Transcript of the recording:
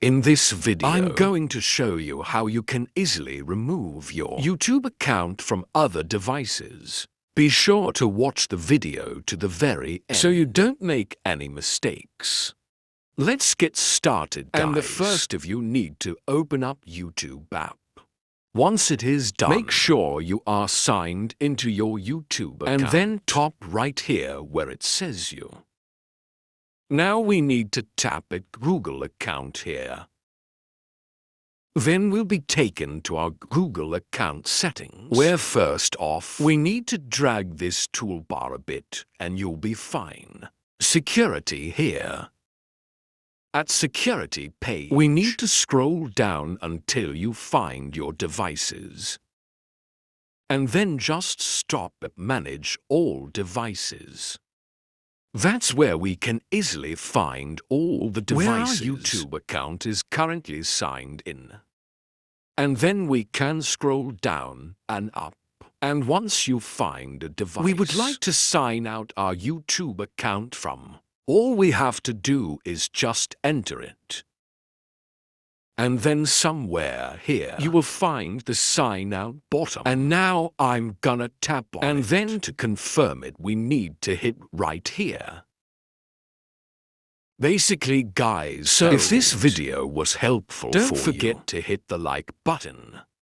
In this video, I'm going to show you how you can easily remove your YouTube account from other devices. Be sure to watch the video to the very end so you don't make any mistakes. Let's get started, guys. And the first of you need to open up YouTube app. Once it is done, make sure you are signed into your YouTube account. And then top right here where it says you. Now we need to tap at Google account here. Then we'll be taken to our Google account settings, where first off we need to drag this toolbar a bit and you'll be fine. Security here. At Security page, we need to scroll down until you find your devices. And then just stop at Manage All Devices. That's where we can easily find all the devices where our YouTube account is currently signed in. And then we can scroll down and up. And once you find a device we would like to sign out our YouTube account from, all we have to do is just enter it. And then somewhere here you will find the sign out button. And now I'm gonna tap on it. And then to confirm it we need to hit right here. Basically guys, so if this video was helpful for you, don't forget to hit the like button.